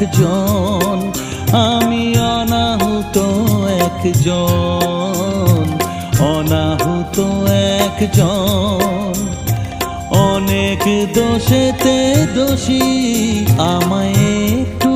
একজন, আমি অনাহুত একজন, অনাহুত একজন। অনেক দোষেতে দোষী, আমায় একটু